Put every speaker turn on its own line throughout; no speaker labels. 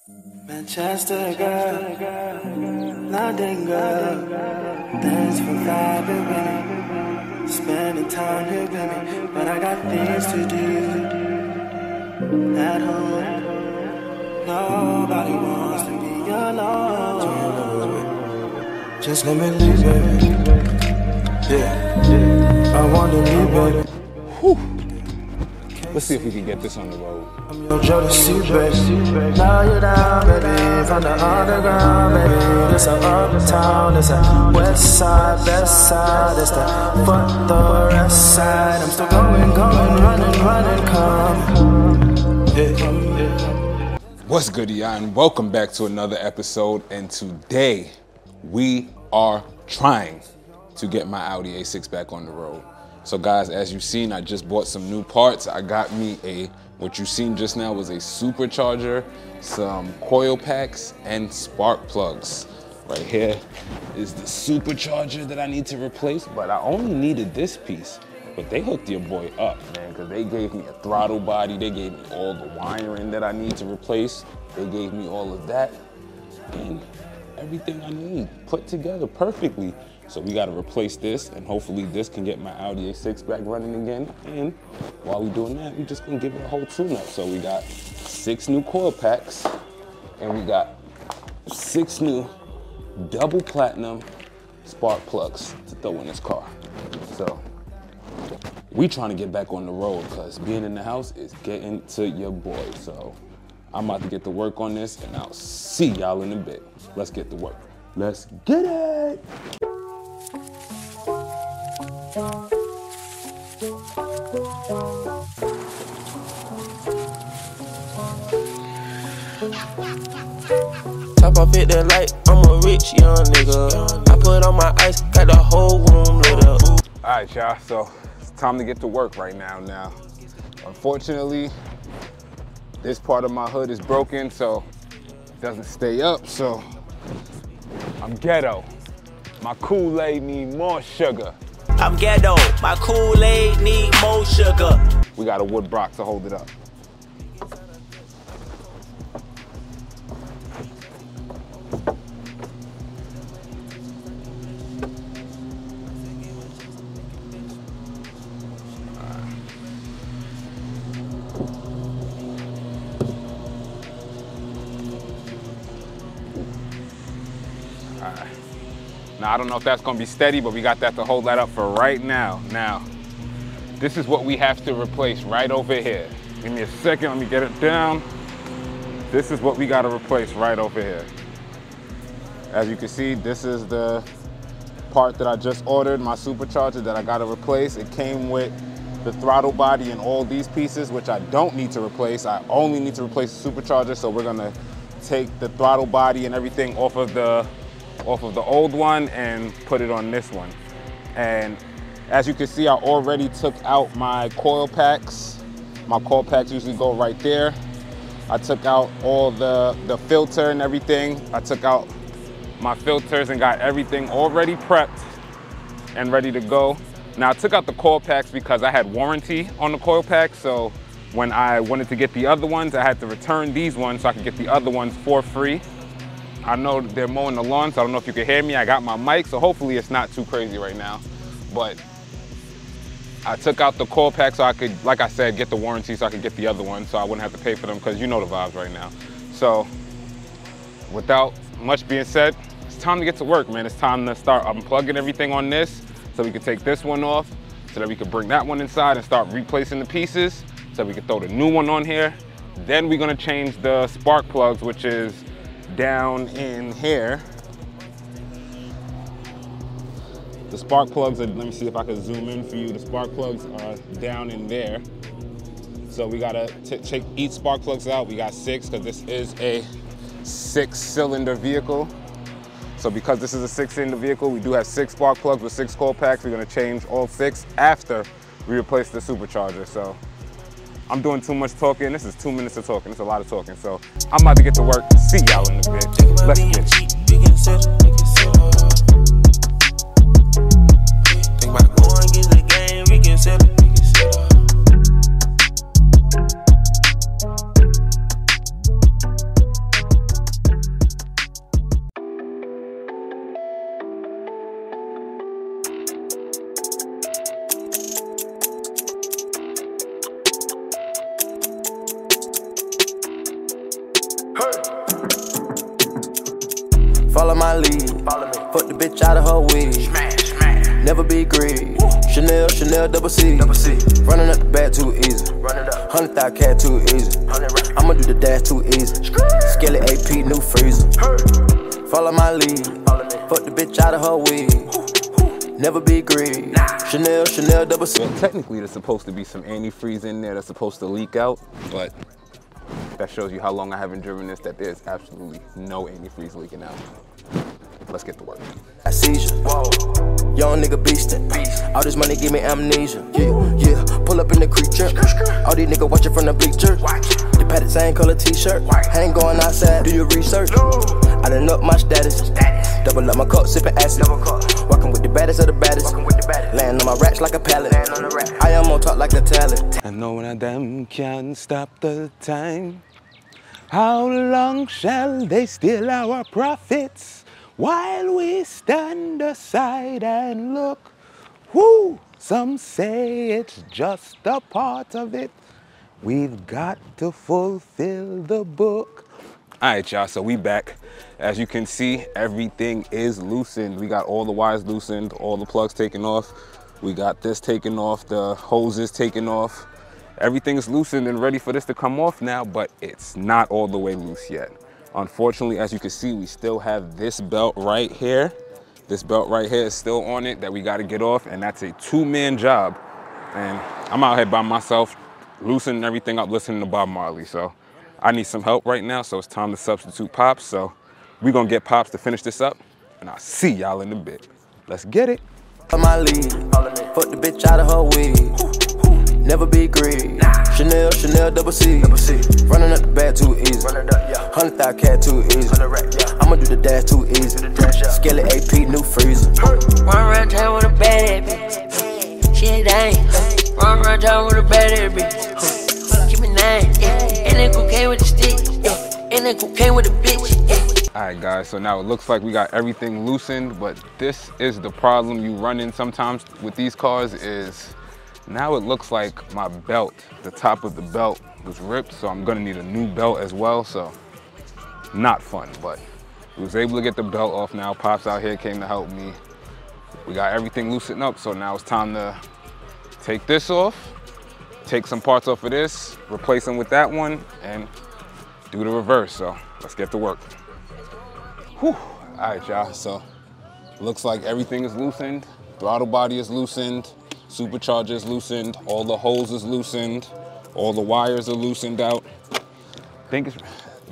Manchester girl, London girl, thanks for vibing with me, spending time here with me, but I got things to do at home. Nobody wants to be alone. Just let me leave, baby. Yeah, I want to leave, baby.
Whew. Let's see if we can get this on the road.
I'm your Jodeci, baby. Now you're down, baby. From the underground, baby. This a uptown, this a west side, best side. It's the fuck the rest side. I'm still going, running, coming. Yeah.
What's good, y'all? Welcome back to another episode. And today we are trying to get my Audi A6 back on the road. So guys, as you've seen, I just bought some new parts. I got me what you've seen just now was a supercharger, some coil packs, and spark plugs. Right here is the supercharger that I need to replace, but I only needed this piece. But they hooked your boy up, man, because they gave me a throttle body, they gave me all the wiring that I need to replace, they gave me all of that, and everything I need put together perfectly. So we gotta replace this, and hopefully this can get my Audi A6 back running again. And while we're doing that, we're just gonna give it a whole tune-up. So we got 6 new coil packs, and we got 6 new double platinum spark plugs to throw in this car. So we trying to get back on the road, because being in the house is getting to your boy. So I'm about to get to work on this, and I'll see y'all in a bit. Let's get to work. Let's get it.
Top off hit that light, I'm a rich young nigga. I put on my ice, got the whole room lit up.
All right, y'all, so it's time to get to work right now. Unfortunately, this part of my hood is broken, so it doesn't stay up, so I'm ghetto. My Kool-Aid need more sugar.
I'm ghetto, my Kool-Aid need more sugar.
We got a wood block to hold it up. Now, I don't know if that's gonna be steady, but we got that to hold that up for right now. Now, this is what we have to replace right over here. Give me a second, let me get it down. This is what we gotta replace right over here. As you can see, this is the part that I just ordered, my supercharger that I gotta replace. It came with the throttle body and all these pieces, which I don't need to replace. I only need to replace the supercharger, so we're gonna take the throttle body and everything off of the old one and put it on this one. And as you can see, I already took out my coil packs. My coil packs usually go right there. I took out all the filter and everything. I took out my filters and got everything already prepped and ready to go. Now I took out the coil packs because I had warranty on the coil packs, so when I wanted to get the other ones, I had to return these ones so I could get the other ones for free. I know they're mowing the lawn, so I don't know if you can hear me. I got my mic, so hopefully it's not too crazy right now. But I took out the coil pack so I could, like I said, get the warranty so I could get the other one so I wouldn't have to pay for them, because you know the vibes right now. So without much being said, it's time to get to work, man. It's time to start unplugging everything on this so we can take this one off, so that we can bring that one inside and start replacing the pieces so we can throw the new one on here. Then we're gonna change the spark plugs, which is down in here. The spark plugs are, let me see if I can zoom in for you. The spark plugs are down in there. So we gotta take each spark plugs out. We got 6, because this is a 6-cylinder vehicle. So because this is a 6-cylinder vehicle, we do have 6 spark plugs with 6 coil packs. We're gonna change all 6 after we replace the supercharger. So I'm doing too much talking. This is 2 minutes of talking. It's a lot of talking. So I'm about to get to work. See y'all in a bit. Let's get it.
Think about going get the game, we can settle. Follow my lead. Fuck the bitch out of her wig. Never be greedy. Chanel, Chanel, double C. Running up the bag too easy. 100,000 cat too easy. I'ma do the dash too easy. Skelly AP, new freezer. Follow my lead. Fuck the bitch out of her wig. Never be greedy. Chanel, Chanel, double C.
Well, technically, there's supposed to be some antifreeze in there that's supposed to leak out, but that shows you how long I haven't driven this, that there's absolutely no antifreeze leaking out. Let's get to work.
I seizure. Young nigga beastin'. All this money give me amnesia. Yeah. Pull up in the creature. All these niggas watching from the bleachers. The padded same color t-shirt. I ain't going outside, do your research. I done up my status. Double up my cup, sippin' acid. Walking with the baddest of the baddest. Laying on my racks like a pallet. I am on top like a talent.
And no one of them can stop the time. How long shall they steal our profits while we stand aside and look? Woo! Some say it's just a part of it. We've got to fulfill the book. All right, y'all, so we back. As you can see, everything is loosened. We got all the wires loosened, all the plugs taken off. We got this taken off, the hoses taken off. Everything is loosened and ready for this to come off now, but it's not all the way loose yet. Unfortunately, as you can see, we still have this belt right here. This belt right here is still on it that we got to get off, and that's a two-man job. And I'm out here by myself, loosening everything up, listening to Bob Marley. So I need some help right now, so it's time to substitute Pops. So we're gonna get Pops to finish this up, and I'll see y'all in a bit. Let's get it.
My lead. Fuck the bitch out of her wig. Never be greedy. Chanel, Chanel, double C. Running up the bag too easy. 100,000 cat too easy. I'ma do the dash too easy. Skelly AP, new freezer.
Run around town with a bad bitch. Shit ain't. Run around town with a bad bitch. Give me 9. And then cocaine with the stick. And then cocaine with the bitch.
All right, guys, so now it looks like we got everything loosened, but this is the problem you run in sometimes with these cars is now it looks like my belt, the top of the belt was ripped, so I'm gonna need a new belt as well, so not fun, but we was able to get the belt off now. Pops out here came to help me. We got everything loosened up, so now it's time to take this off, take some parts off of this, replace them with that one, and do the reverse, so let's get to work. Whew. All right, y'all, so looks like everything is loosened. Throttle body is loosened, supercharger is loosened, all the hose is loosened, all the wires are loosened out. I think it's,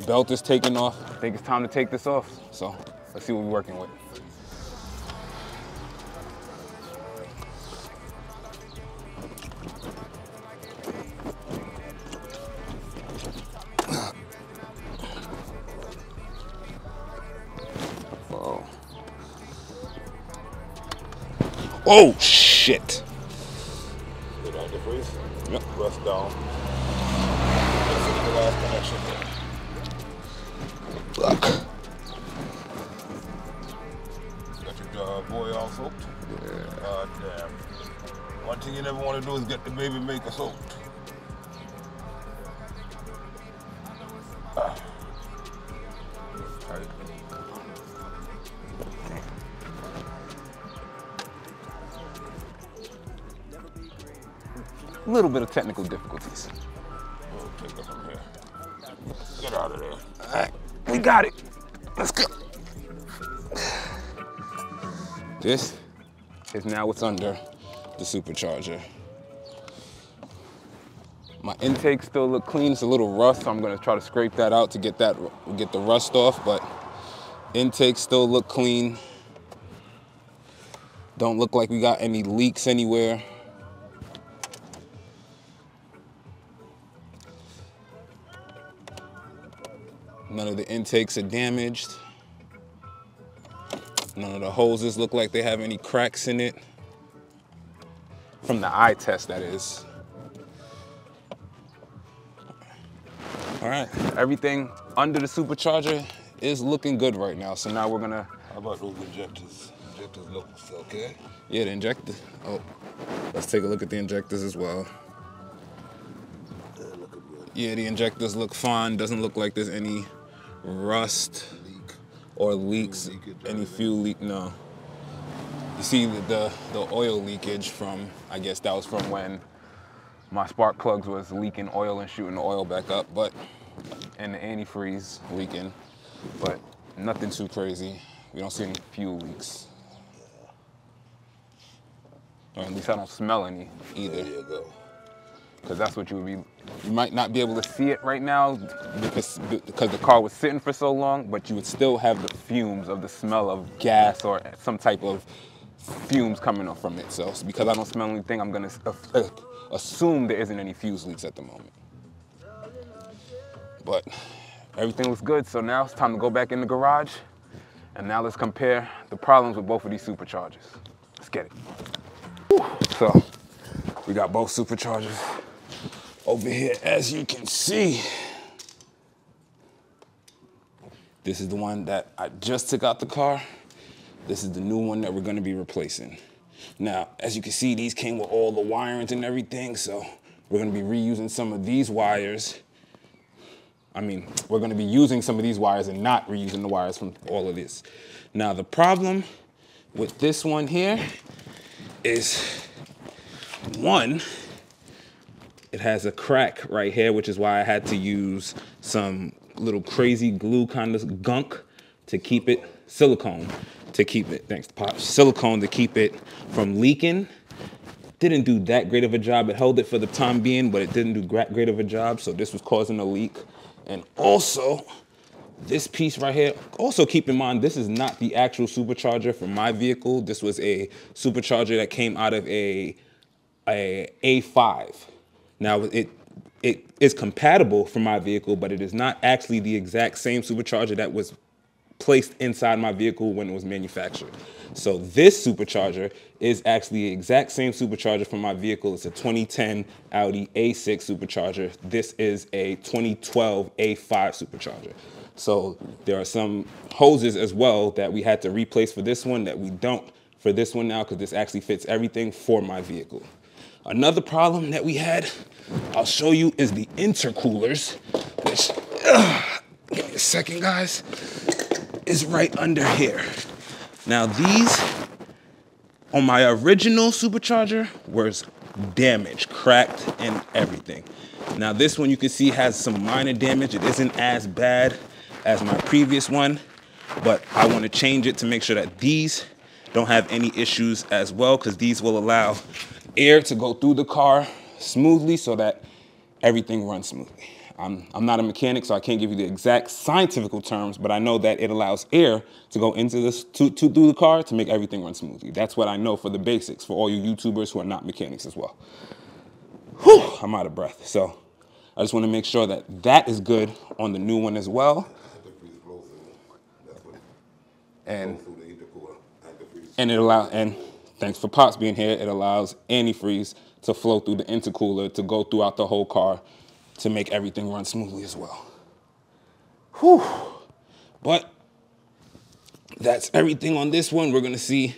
belt is taken off. I think it's time to take this off. So let's see what we're working with. Oh, shit.
Good antifreeze?
Yep.
Rust down. This is the last connection.
Look.
Got your boy all soaked?
Yeah.
God damn. One thing you never want to do is get the baby maker soaked. Tight.
A little bit of technical difficulties.
We'll take it from here. Get out of there.
All right, we got it. Let's go. This is now what's under the supercharger. My intake still look clean. It's a little rust, so I'm gonna try to scrape that out to get the rust off, but intake still look clean. Don't look like we got any leaks anywhere. None of the intakes are damaged. None of the hoses look like they have any cracks in it. From the eye test, that is. All right, everything under the supercharger is looking good right now. So now we're gonna...
How about those injectors? Injectors look okay?
Yeah, the injector. Oh, let's take a look at the injectors as well.
They're looking good.
Yeah, the injectors look fine. Doesn't look like there's any rust.
Leak.
or leaks, any fuel leak, no. You see the oil leakage from, I guess that was from when my spark plugs was leaking oil and shooting the oil back up, and the antifreeze leaking, but nothing too crazy. We don't see any fuel leaks. Or at least I don't smell any either.
There you go.
Because that's what you would be, you might not be able to see it right now because the car was sitting for so long, but you would still have the fumes of the smell of gas or some type of fumes coming up from it. So because I don't smell anything, I'm gonna assume there isn't any fuse leaks at the moment. But everything looks good, so now it's time to go back in the garage, and now let's compare the problems with both of these superchargers. Let's get it. Whew. So we got both superchargers over here, as you can see. This is the one that I just took out the car. This is the new one that we're gonna be replacing. Now, as you can see, these came with all the wirings and everything, so we're gonna be reusing some of these wires. I mean, we're gonna be using some of these wires and not reusing the wires from all of this. Now, the problem with this one here is, one, it has a crack right here, which is why I had to use some little crazy glue kind of gunk to keep it, silicone to keep it, thanks to Pop, silicone to keep it from leaking. Didn't do that great of a job. It held it for the time being, but it didn't do great of a job, so this was causing a leak. And also, this piece right here, also keep in mind, this is not the actual supercharger for my vehicle. This was a supercharger that came out of a A5. Now, it is compatible for my vehicle, but it is not actually the exact same supercharger that was placed inside my vehicle when it was manufactured. So this supercharger is actually the exact same supercharger for my vehicle. It's a 2010 Audi A6 supercharger. This is a 2012 A5 supercharger. So there are some hoses as well that we had to replace for this one that we don't for this one now, because this actually fits everything for my vehicle. Another problem that we had, I'll show you, is the intercoolers, which, give me a second, guys, is right under here. Now these, on my original supercharger, was damaged, cracked, and everything. Now this one you can see has some minor damage. It isn't as bad as my previous one, but I want to change it to make sure that these don't have any issues as well, because these will allow air to go through the car smoothly so that everything runs smoothly. I'm not a mechanic, so I can't give you the exact scientific terms, but I know that it allows air to go into this through the car to make everything run smoothly. That's what I know for the basics, for all you YouTubers who are not mechanics as well. Whew, I'm out of breath. So I just want to make sure that that is good on the new one as well. And it allows, and thanks for Pops being here, it allows antifreeze to flow through the intercooler to go throughout the whole car to make everything run smoothly as well. Whew. But that's everything on this one. We're gonna see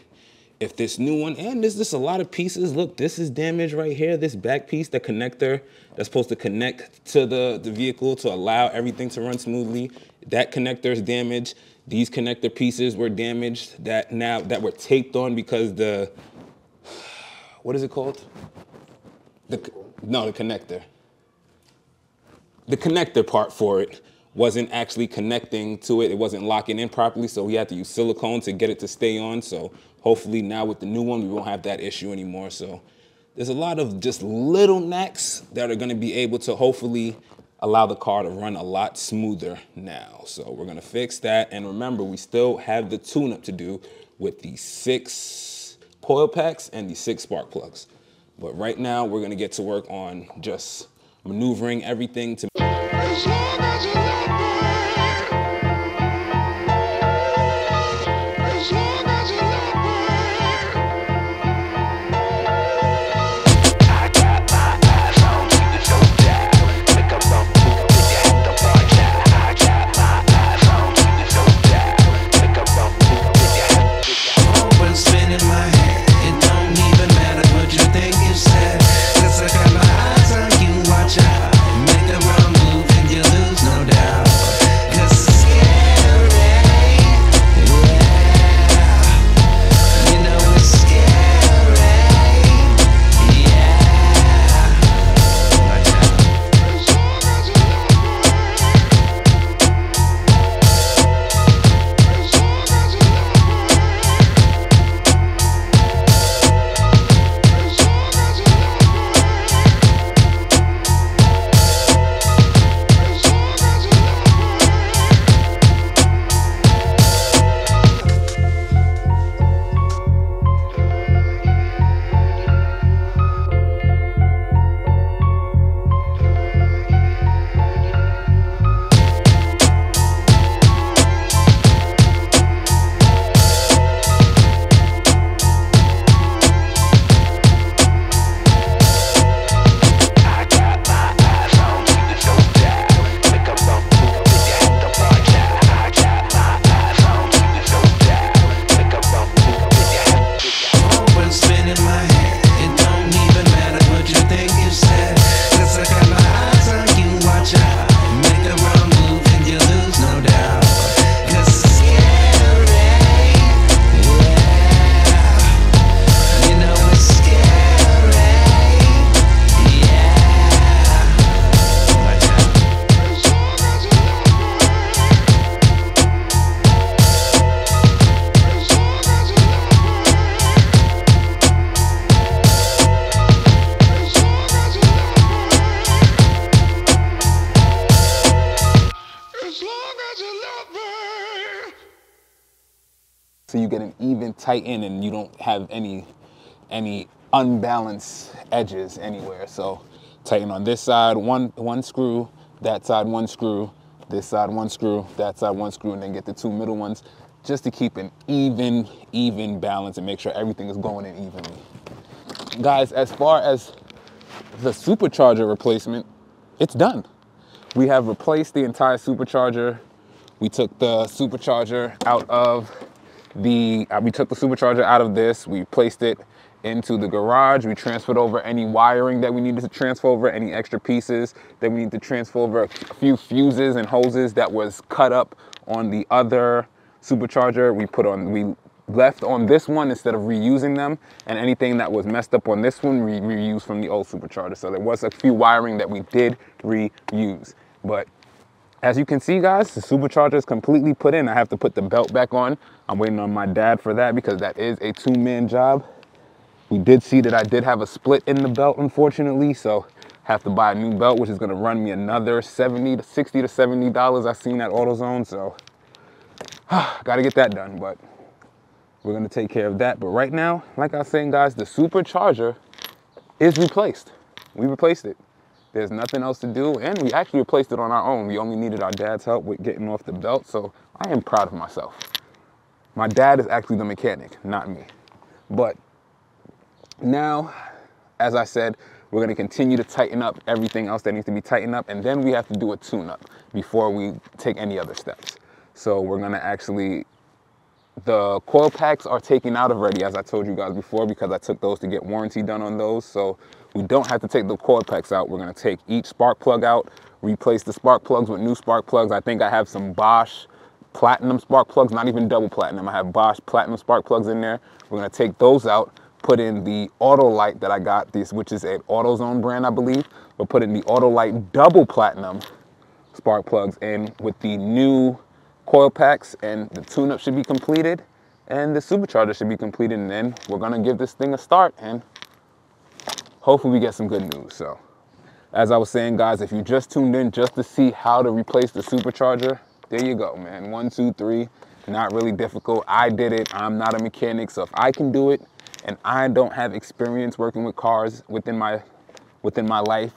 if this new one, and there's just a lot of pieces. Look, this is damaged right here. This back piece, the connector that's supposed to connect to the vehicle to allow everything to run smoothly. That connector is damaged. These connector pieces were damaged that were taped on because the, what is it called? The connector. The connector part for it wasn't actually connecting to it. It wasn't locking in properly, so we had to use silicone to get it to stay on. So hopefully now with the new one, we won't have that issue anymore. So there's a lot of just little knacks that are gonna be able to hopefully allow the car to run a lot smoother now. So we're gonna fix that. And remember, we still have the tune-up to do with the 6 coil packs and the 6 spark plugs. But right now, we're gonna get to work on just maneuvering everything to
Watch out, make the wrong move and you lose, no doubt.
so you get an even tighten and you don't have any unbalanced edges anywhere. So tighten on this side, one screw, that side one screw, this side one screw, that side one screw, and then get the two middle ones just to keep an even balance and make sure everything is going in evenly. Guys, as far as the supercharger replacement, it's done. We have replaced the entire supercharger. We took the supercharger out of this. We placed it into the garage. We transferred over any wiring that we needed to transfer over, any extra pieces that we need to transfer over, a few fuses and hoses that was cut up on the other supercharger. We left on this one instead of reusing them, and anything that was messed up on this one, we reused from the old supercharger. So there was a few wiring that we did reuse. But as you can see, guys, the supercharger is completely put in. I have to put the belt back on. I'm waiting on my dad for that because that is a two-man job. We did see that I did have a split in the belt, unfortunately, so have to buy a new belt, which is gonna run me another $60 to $70 I've seen at AutoZone, so gotta get that done, but we're gonna take care of that. But right now, like I was saying, guys, the supercharger is replaced. We replaced it. There's nothing else to do, and we actually replaced it on our own. We only needed our dad's help with getting off the belt, so I am proud of myself. My dad is actually the mechanic, not me. But now, as I said, we're gonna continue to tighten up everything else that needs to be tightened up, and then we have to do a tune-up before we take any other steps. So we're gonna actually, the coil packs are taken out already, as I told you guys before, because I took those to get warranty done on those. So we don't have to take the coil packs out. We're gonna take each spark plug out, replace the spark plugs with new spark plugs. I think I have some Bosch platinum spark plugs, not even double platinum. I have Bosch platinum spark plugs in there. We're gonna take those out, put in the Autolite that I got, which is an AutoZone brand, I believe. We'll put in the Autolite double platinum spark plugs in with the new coil packs, and the tune-up should be completed, and the supercharger should be completed, and then we're gonna give this thing a start, and hopefully we get some good news. So, as I was saying, guys, if you just tuned in just to see how to replace the supercharger, there you go, man. 1, 2, 3, not really difficult. I did it. I'm not a mechanic, so if I can do it, and I don't have experience working with cars within my life,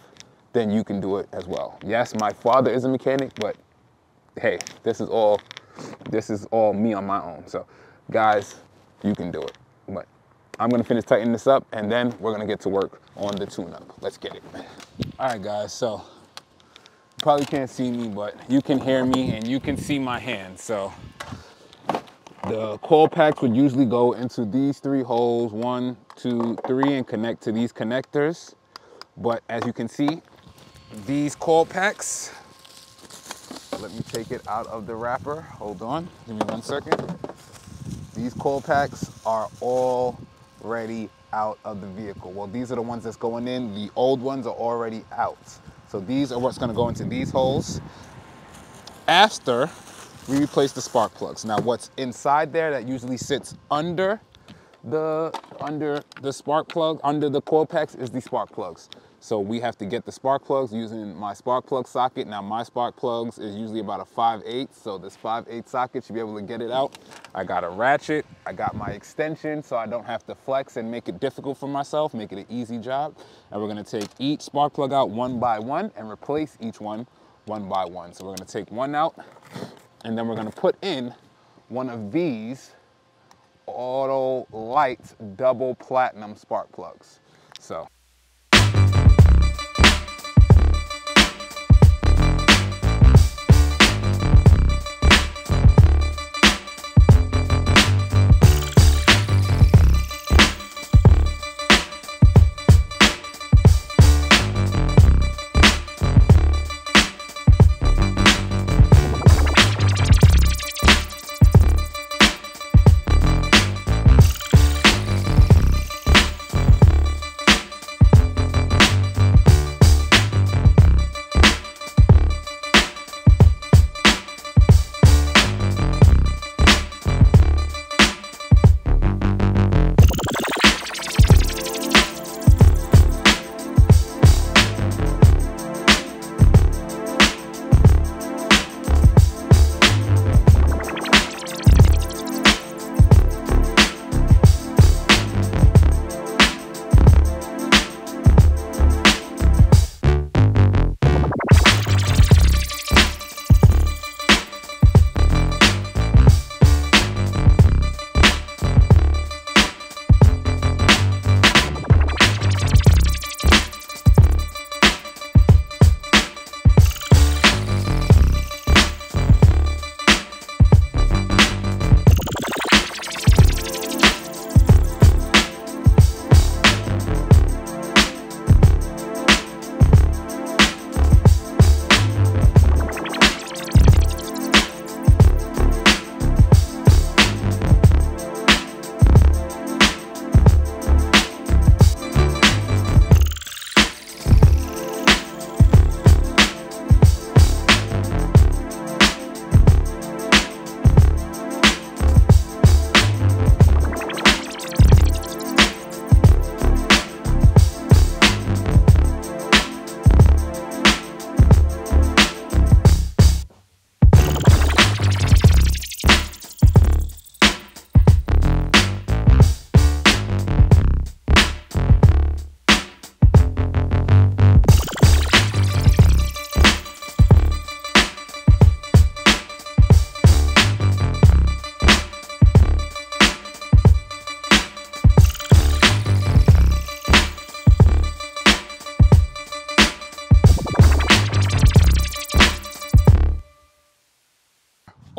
then you can do it as well. Yes, my father is a mechanic, but hey, this is all me on my own. So guys, you can do it. But I'm gonna finish tightening this up, and then we're gonna get to work on the tune-up. Let's get it. All right, guys, so you probably can't see me, but you can hear me and you can see my hands. So the coil packs would usually go into these 3 holes, 1, 2, 3, and connect to these connectors. But as you can see, these coil packs, let me take it out of the wrapper. Hold on, give me 1 second. These coil packs are already out of the vehicle. Well, these are the ones that's going in. The old ones are already out. So these are what's gonna go into these holes after we replace the spark plugs. Now what's inside there that usually sits under the spark plug, under the coil packs, is the spark plugs. So we have to get the spark plugs using my spark plug socket. Now my spark plugs is usually about a 5/8, so this 5/8 socket should be able to get it out. I got a ratchet, I got my extension, so I don't have to flex and make it difficult for myself, make it an easy job. And we're gonna take each spark plug out one by one and replace each one by one. So we're gonna take one out, and then we're gonna put in one of these Autolite double platinum spark plugs. So.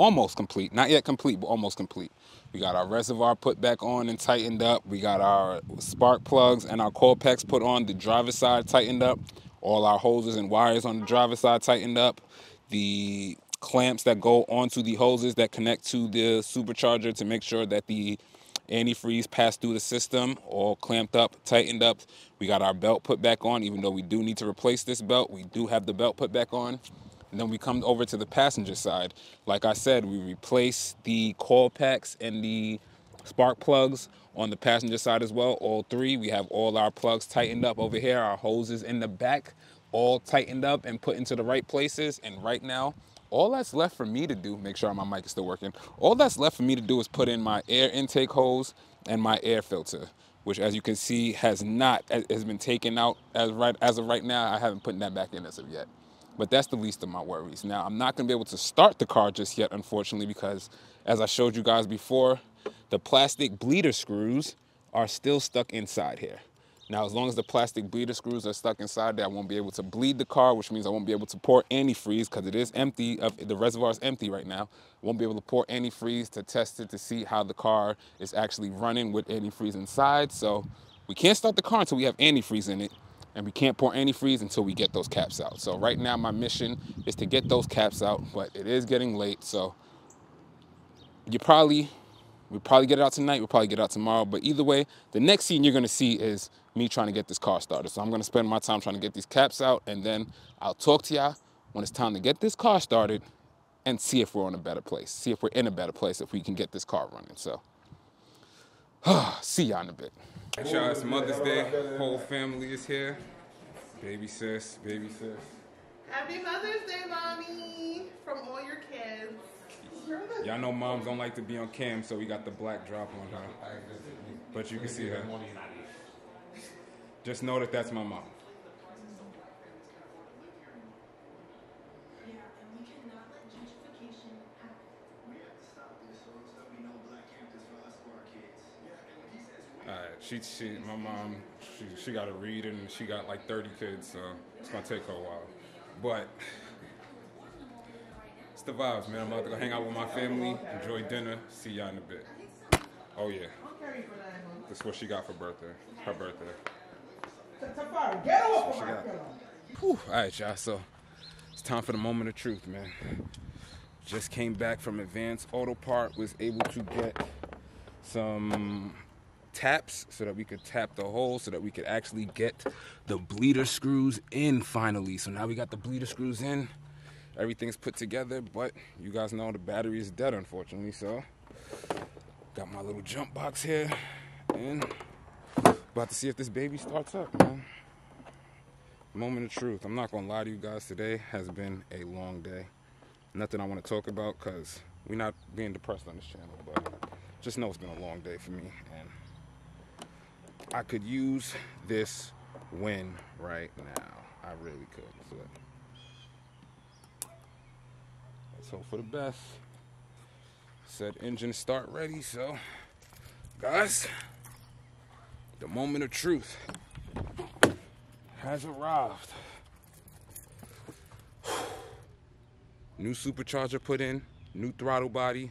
almost complete. Not yet complete, but almost complete. We got our reservoir put back on and tightened up. We got our spark plugs and our coil packs put on. The driver's side tightened up. All our hoses and wires on the driver's side tightened up. The clamps that go onto the hoses that connect to the supercharger to make sure that the antifreeze pass through the system, all clamped up, tightened up. We got our belt put back on, even though we do need to replace this belt. We do have the belt put back on. And then we come over to the passenger side. Like I said, we replace the coil packs and the spark plugs on the passenger side as well, all three. We have all our plugs tightened up over here, our hoses in the back, all tightened up and put into the right places. And right now, all that's left for me to do, make sure my mic is still working, all that's left for me to do is put in my air intake hose and my air filter, which as you can see has been taken out as of right now. I haven't put that back in as of yet. But that's the least of my worries. Now, I'm not gonna be able to start the car just yet, unfortunately, because as I showed you guys before, the plastic bleeder screws are still stuck inside here. Now, as long as the plastic bleeder screws are stuck inside there, I won't be able to bleed the car, which means I won't be able to pour antifreeze because it is empty. The reservoir is empty right now. I won't be able to pour antifreeze to test it to see how the car is actually running with antifreeze inside. So we can't start the car until we have antifreeze in it, and we can't pour antifreeze until we get those caps out. So right now, my mission is to get those caps out, but it is getting late. So we'll probably get it out tonight. We'll probably get it out tomorrow. But either way, the next scene you're gonna see is me trying to get this car started. So I'm gonna spend my time trying to get these caps out, and then I'll talk to y'all when it's time to get this car started and see if we're in a better place. See if we're in a better place if we can get this car running. So, see y'all in a bit. All right, y'all, it's Mother's Day. Whole family is here. Baby sis, baby sis.
Happy Mother's Day, Mommy, from all your kids.
Y'all know moms don't like to be on cam, so we got the black drop on her. But you can see her. Just know that that's my mom. My mom, she got to read, and she got like 30 kids, so it's gonna take her a while. But it's the vibes, man. I'm about to go hang out with my family, enjoy dinner, see y'all in a bit. Oh yeah, this is what she got for birthday, her birthday. Whew. All right, y'all, so it's time for the moment of truth, man. Just came back from Advanced Auto Part, was able to get some taps so that we could tap the hole so that we could actually get the bleeder screws in finally. So now we got the bleeder screws in, everything's put together, but you guys know the battery is dead, unfortunately. So got my little jump box here and about to see if this baby starts up, man. Moment of truth. I'm not gonna lie to you guys, today has been a long day. Nothing I want to talk about because we're not being depressed on this channel, but just know it's been a long day for me, and I could use this win right now. I really could. So let's hope for the best. Said engine start ready, so guys, the moment of truth has arrived. New supercharger put in, new throttle body.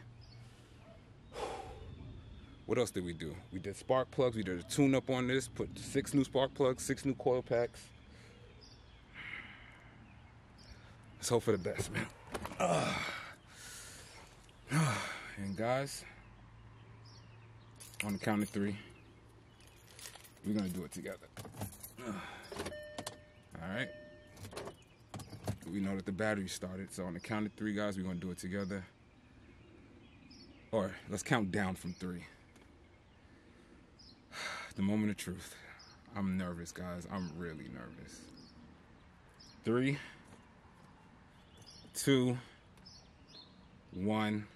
What else did we do? We did spark plugs. We did a tune-up on this. Put 6 new spark plugs, 6 new coil packs. Let's hope for the best, man. And guys, on the count of 3, we're gonna do it together. All right. We know that the battery started, so on the count of 3, guys, we're gonna do it together. Or let's count down from 3. The moment of truth. I'm nervous, guys. I'm really nervous. 3, 2, 1.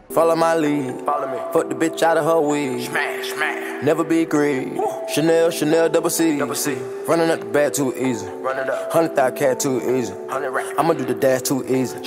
Follow my lead. Follow me. Fuck the bitch out of her weed.
Smash, smash.
Never be greedy. Chanel, Chanel, double C.
Double C.
Running up the bag too easy.
Run it up.
100,000 cat too easy.
100 racks.
I'ma do the dash too easy.